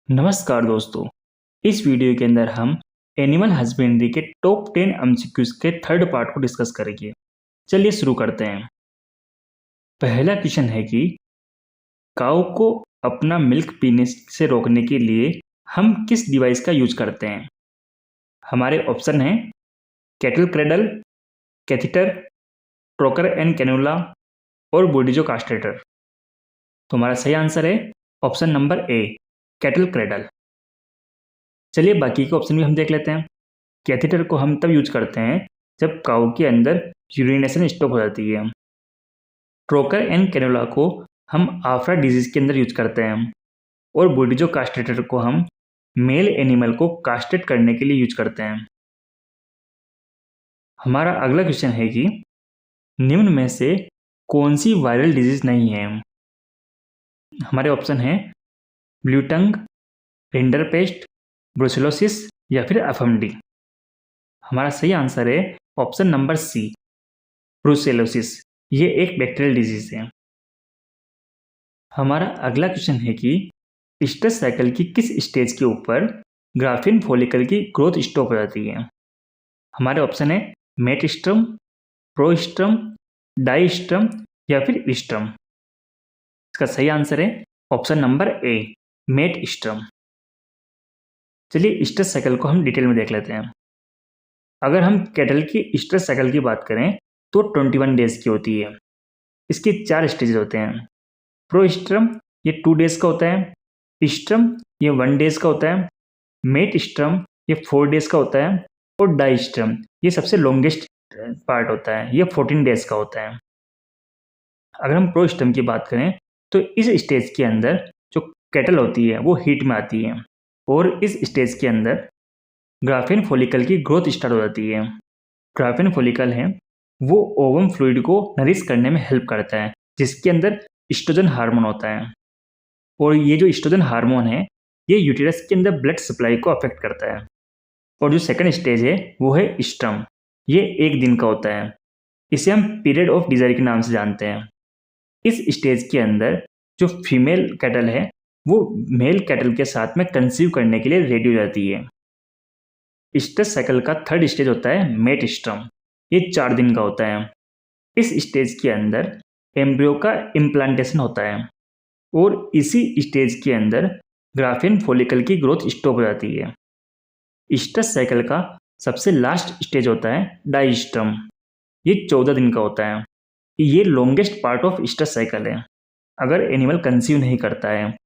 नमस्कार दोस्तों। इस वीडियो के अंदर हम एनिमल हस्बेंड्री के टॉप 10 एमसीक्यूज के थर्ड पार्ट को डिस्कस करेंगे। चलिए शुरू करते हैं। पहला क्वेश्चन है कि काऊ को अपना मिल्क पीने से रोकने के लिए हम किस डिवाइस का यूज करते हैं। हमारे ऑप्शन हैं cattle cradle, catheter, ट्रोकर and cannula और बोडिजो कास्ट्रेटर। तो हमारा सही आंसर है ऑप्शन नंबर ए, कैटल क्रेडल। चलिए बाकी के ऑप्शन भी हम देख लेते हैं। कैथीटर को हम तब यूज करते हैं जब काऊ के अंदर यूरिनेशन स्टॉप हो जाती है। ट्रोकर एंड कैनुला को हम आफ्रा डिजीज के अंदर यूज करते हैं और बोडिजो कास्ट्रेटर को हम मेल एनिमल को कास्ट्रेट करने के लिए यूज करते हैं। हमारा अगला क्वेश्चन है कि निम्न में से कौन सी वायरल डिजीज नहीं है। हमारे ऑप्शन है ब्लू टंग, रिंडरपेस्ट, ब्रुसेलोसिस या फिर एफएमडी। हमारा सही आंसर है ऑप्शन नंबर सी, ब्रुसेलोसिस। ये एक बैक्टीरियल डिजीज है। हमारा अगला क्वेश्चन है कि स्ट्रेस साइकिल की किस स्टेज के ऊपर ग्राफिन फॉलिकल की ग्रोथ स्टॉप हो जाती है। हमारे ऑप्शन है मेटस्ट्रम, प्रोस्ट्रम, डाइस्ट्रम या फिर स्ट्रम। इसका सही आंसर है ऑप्शन नंबर ए, मेटस्ट्रम। चलिए स्ट्रेस साइकिल को हम डिटेल में देख लेते हैं। अगर हम कैटल की स्ट्रेस साइकिल की बात करें तो 21 डेज की होती है। इसके 4 स्टेजेस होते हैं। प्रोस्ट्रम ये 2 डेज का होता है, स्ट्रम ये 1 डेज का होता है, मेटस्ट्रम ये 4 डेज का होता है और डाइस्ट्रम ये सबसे लॉन्गेस्ट पार्ट होता है, ये 14 डेज का होता है। अगर हम प्रोस्ट्रम की बात करें तो इस स्टेज के अंदर जो कैटल होती है वो हीट में आती है और इस स्टेज के अंदर ग्राफिन फॉलिकल की ग्रोथ स्टार्ट हो जाती है। ग्राफिन फॉलिकल है वो ओवम फ्लूइड को नरिश करने में हेल्प करता है, जिसके अंदर एस्ट्रोजन हार्मोन होता है और ये जो एस्ट्रोजन हार्मोन है ये यूटेरस के अंदर ब्लड सप्लाई को अफेक्ट करता है। और जो सेकंड स्टेज है वो है स्ट्रम। ये 1 दिन का होता है। इसे हम पीरियड ऑफ डिजायर के नाम से जानते हैं। इस स्टेज के अंदर जो फीमेल कैटल है वो मेल कैटल के साथ में कंसीव करने के लिए रेडी हो जाती है। स्ट्रेस साइकिल का थर्ड स्टेज होता है मेटस्ट्रम। ये 4 दिन का होता है। इस स्टेज के अंदर एम्ब्रियो का इम्प्लांटेशन होता है और इसी स्टेज के अंदर ग्राफिन फॉलिकल की ग्रोथ स्टॉप हो जाती है। स्ट्रेस साइकिल का सबसे लास्ट स्टेज होता है डाइस्ट्रम। ये 14 दिन का होता है। ये longest part of stress cycle है। अगर एनिमल कंसीव नहीं करता है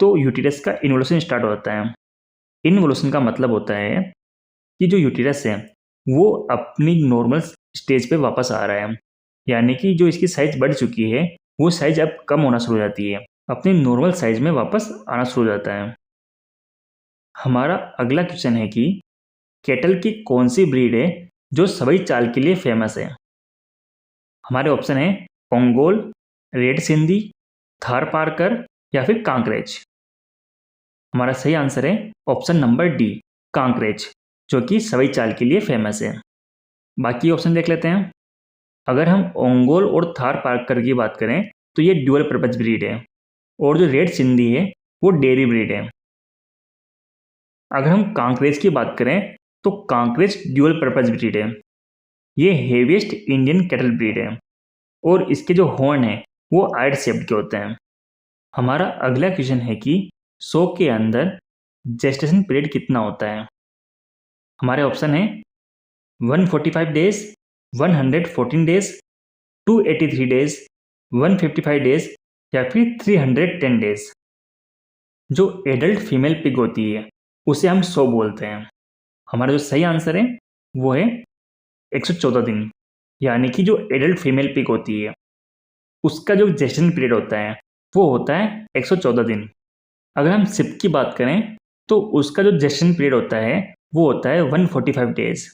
तो यूटेरस का इन्वोल्यूशन स्टार्ट होता है। इन्वोल्यूशन का मतलब होता है कि जो यूटेरस है वो अपनी नॉर्मल स्टेज पे वापस आ रहा है, यानी कि जो इसकी साइज बढ़ चुकी है वो साइज अब कम होना शुरू हो जाती है, अपनी नॉर्मल साइज में वापस आना शुरू हो जाता है। हमारा अगला क्वेश्चन है कि कैटल की कौन सी ब्रीड है जो सभी चाल के लिए फेमस है। हमारे ऑप्शन है ओंगोल, रेड सिंधी, थार पारकर या फिर कांकरेज। हमारा सही आंसर है ऑप्शन नंबर डी, कांकरेज, जो कि सभी चाल के लिए फेमस है। बाकी ऑप्शन देख लेते हैं। अगर हम ओंगोल और थार पारकर की बात करें तो ये ड्यूअल पर्पज ब्रीड है और जो रेड सिंधी है वो डेयरी ब्रीड है। अगर हम कांकरेज की बात करें तो कांकरेज ड्यूअल पर्पज ब्रीड है। ये हेवीएस्ट इंडियन कैटल ब्रीड है और इसके जो हॉर्न है वो आयड शेप्ड के होते हैं। हमारा अगला क्वेश्चन है कि सो के अंदर जेस्टेशन पीरियड कितना होता है। हमारे ऑप्शन है 145 डेज, 114 डेज, 283 डेज, 155 डेज या फिर 310 डेज। जो एडल्ट फीमेल पिग होती है उसे हम सो बोलते हैं। हमारा जो सही आंसर है वो है 114 दिन, यानी कि जो एडल्ट फीमेल पिग होती है उसका जो जेस्टेशन पीरियड होता है वो होता है 114 दिन। अगर हम सिप की बात करें तो उसका जो जेस्टेशन पीरियड होता है वो होता है 145 डेज।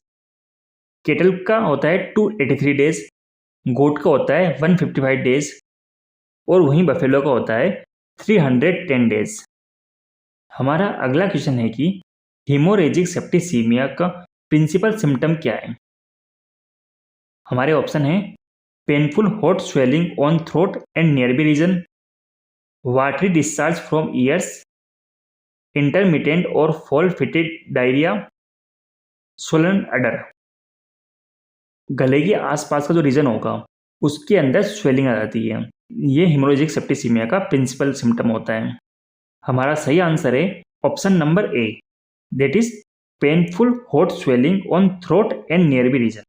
केटल का होता है 283 डेज, गोट का होता है 155 डेज और वहीं बफेलो का होता है 310 डेज। हमारा अगला क्वेश्चन है कि हीमोरेजिक सेप्टिसीमिया का प्रिंसिपल सिम्टम क्या है। हमारे ऑप्शन है painful hot swelling on throat and nearby region, watery discharge from ears, intermittent और foul fetid diarrhoea, swollen udder. गले के आसपास का जो रीजन होगा उसके अंदर स्वेलिंग आ जाती है। ये हेमोरेजिक सेप्टिसीमिया का प्रिंसिपल सिम्टम होता है। हमारा सही आंसर है option number A, that is painful hot swelling on throat and nearby region.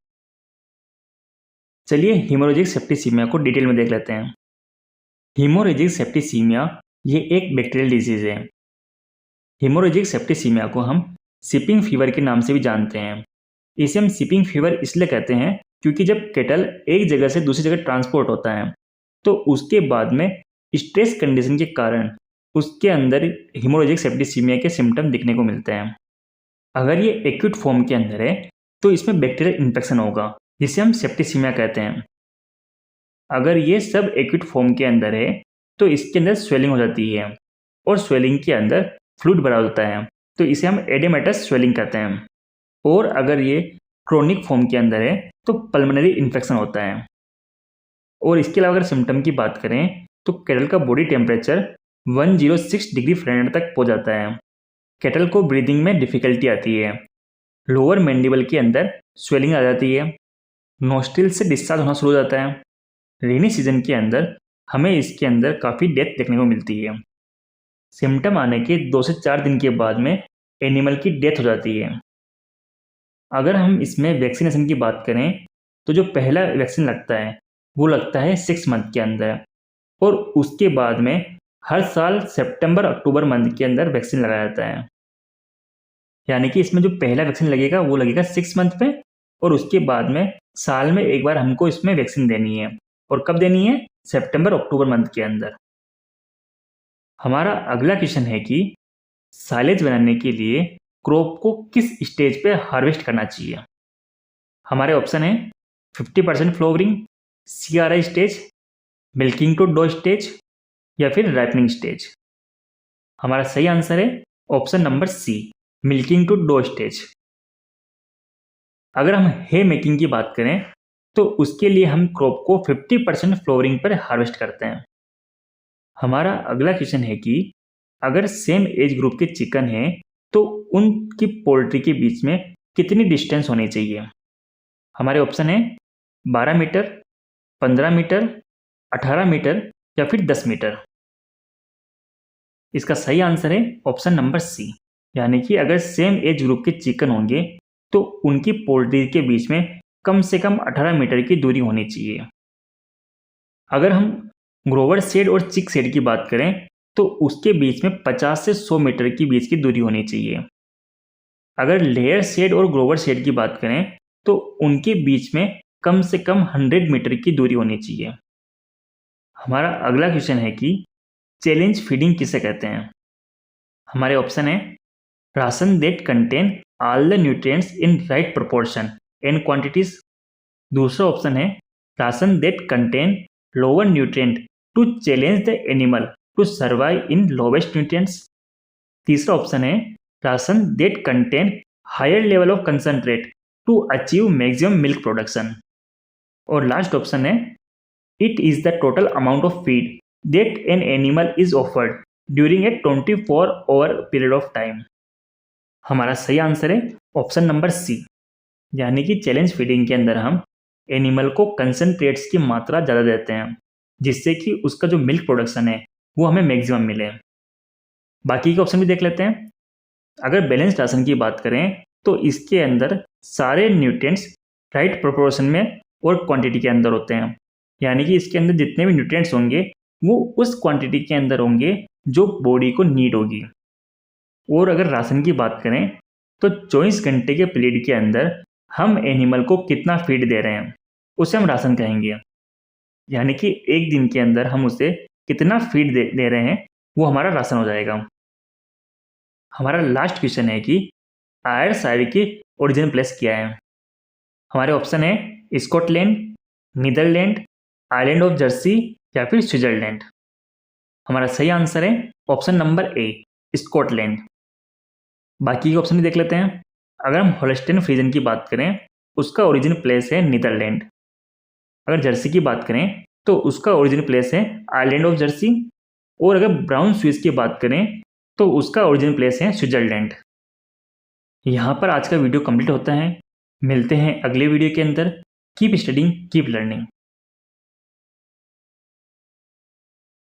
चलिए हेमोरेजिक सेप्टिसीमिया को डिटेल में देख लेते हैं। हेमोरेजिक सेप्टिसीमिया ये एक बैक्टीरियल डिजीज है। हेमोरेजिक सेप्टिसीमिया को हम शिपिंग फीवर के नाम से भी जानते हैं। इसे हम शिपिंग फीवर इसलिए कहते हैं क्योंकि जब केटल एक जगह से दूसरी जगह ट्रांसपोर्ट होता है तो उसके बाद में स्ट्रेस कंडीशन के कारण उसके अंदर हेमोरेजिक सेप्टिसीमिया के सिम्टम दिखने को मिलते हैं। अगर ये एक्यूट फॉर्म के अंदर है तो इसमें बैक्टीरियल इन्फेक्शन होगा जिसे हम सेप्टिसीमिया कहते हैं। अगर ये सब एक्यूट फॉर्म के अंदर है तो इसके अंदर स्वेलिंग हो जाती है और स्वेलिंग के अंदर फ्लूइड भरा होता है तो इसे हम एडेमेटस स्वेलिंग कहते हैं। और अगर ये क्रोनिक फॉर्म के अंदर है तो पल्मोनरी इन्फेक्शन होता है। और इसके अलावा अगर सिम्टम की बात करें तो कैटल का बॉडी टेम्परेचर 106 डिग्री फ़ारेनहाइट तक पहुंच जाता है। कैटल को ब्रीदिंग में डिफ़िकल्टी आती है। लोअर मैंडिबल के अंदर स्वेलिंग आ जाती है। नोस्ट्रिल से डिस्चार्ज होना शुरू हो जाता है। रेनी सीजन के अंदर हमें इसके अंदर काफ़ी डेथ देखने को मिलती है। सिम्टम आने के 2 से 4 दिन के बाद में एनिमल की डेथ हो जाती है। अगर हम इसमें वैक्सीनेशन की बात करें तो जो पहला वैक्सीन लगता है वो लगता है 6 मंथ के अंदर और उसके बाद में हर साल सितंबर अक्टूबर मंथ के अंदर वैक्सीन लगाया जाता है। यानी कि इसमें जो पहला वैक्सीन लगेगा वो लगेगा 6 मंथ पे और उसके बाद में साल में एक बार हमको इसमें वैक्सीन देनी है। और कब देनी है? सितंबर अक्टूबर मंथ के अंदर। हमारा अगला क्वेश्चन है कि साइलेज बनाने के लिए क्रॉप को किस स्टेज पे हार्वेस्ट करना चाहिए। हमारे ऑप्शन है 50% flowering, CRI stage, milking to dough stage या फिर राइपनिंग स्टेज। हमारा सही आंसर है option number C, milking to dough stage. अगर हम हे मेकिंग की बात करें तो उसके लिए हम क्रॉप को 50% फ्लोवरिंग पर हार्वेस्ट करते हैं। हमारा अगला क्वेश्चन है कि अगर सेम एज ग्रुप के चिकन हैं तो उनकी पोल्ट्री के बीच में कितनी डिस्टेंस होनी चाहिए। हमारे ऑप्शन है 12 मीटर, 15 मीटर, 18 मीटर या फिर 10 मीटर। इसका सही आंसर है ऑप्शन नंबर सी, यानी कि अगर सेम एज ग्रुप के चिकन होंगे तो उनकी पोल्ट्री के बीच में कम से कम 18 मीटर की दूरी होनी चाहिए। अगर हम ग्रोवर शेड और चिक शेड की बात करें तो उसके बीच में 50 से 100 मीटर की बीच की दूरी होनी चाहिए। अगर लेयर शेड और ग्रोवर शेड की बात करें तो उनके बीच में कम से कम 100 मीटर की दूरी होनी चाहिए। हमारा अगला क्वेश्चन है कि चैलेंज फीडिंग किसे कहते हैं। हमारे ऑप्शन है ration that contain all the nutrients in right proportion and quantities. दूसरा ऑप्शन है ration that contain lower nutrient to challenge the animal to survive in lowest nutrients. तीसरा ऑप्शन है ration that contain higher level of concentrate to achieve maximum milk production. और last option है it is the total amount of feed that an animal is offered during a 24 hour period of time. हमारा सही answer है option number सी, यानी कि challenge feeding के अंदर हम एनिमल को कंसनट्रेट्स की मात्रा ज़्यादा देते हैं जिससे कि उसका जो मिल्क प्रोडक्शन है वो हमें मैक्सिमम मिले। बाकी के ऑप्शन भी देख लेते हैं। अगर बैलेंस्ड राशन की बात करें तो इसके अंदर सारे न्यूट्रिएंट्स राइट प्रोपोर्शन में और क्वांटिटी के अंदर होते हैं, यानी कि इसके अंदर जितने भी न्यूट्रिएंट्स होंगे वो उस क्वांटिटी के अंदर होंगे जो बॉडी को नीड होगी। और अगर राशन की बात करें तो 24 घंटे के पीरियड के अंदर हम एनिमल को कितना फीड दे रहे हैं उसे हम राशन कहेंगे, यानी कि एक दिन के अंदर हम उसे कितना फीड दे रहे हैं वो हमारा राशन हो जाएगा। हमारा लास्ट क्वेश्चन है कि आयरशायर की ओरिजिन प्लेस क्या है। हमारे ऑप्शन है Scotland, Netherland, Island of Jersey या फिर स्विट्जरलैंड। हमारा सही आंसर है ऑप्शन नंबर ए, स्कॉटलैंड। बाकी के ऑप्शन भी देख लेते हैं। अगर हम होल्स्टाइन फ्रीजन की बात करें उसका ओरिजिन प्लेस है नीदरलैंड। अगर जर्सी की बात करें तो उसका ओरिजिन प्लेस है आइलैंड ऑफ जर्सी। और अगर ब्राउन स्विस की बात करें तो उसका ओरिजिन प्लेस है स्विट्जरलैंड। यहाँ पर आज का वीडियो कंप्लीट होता है। मिलते हैं अगले वीडियो के अंदर। Keep studying, keep learning.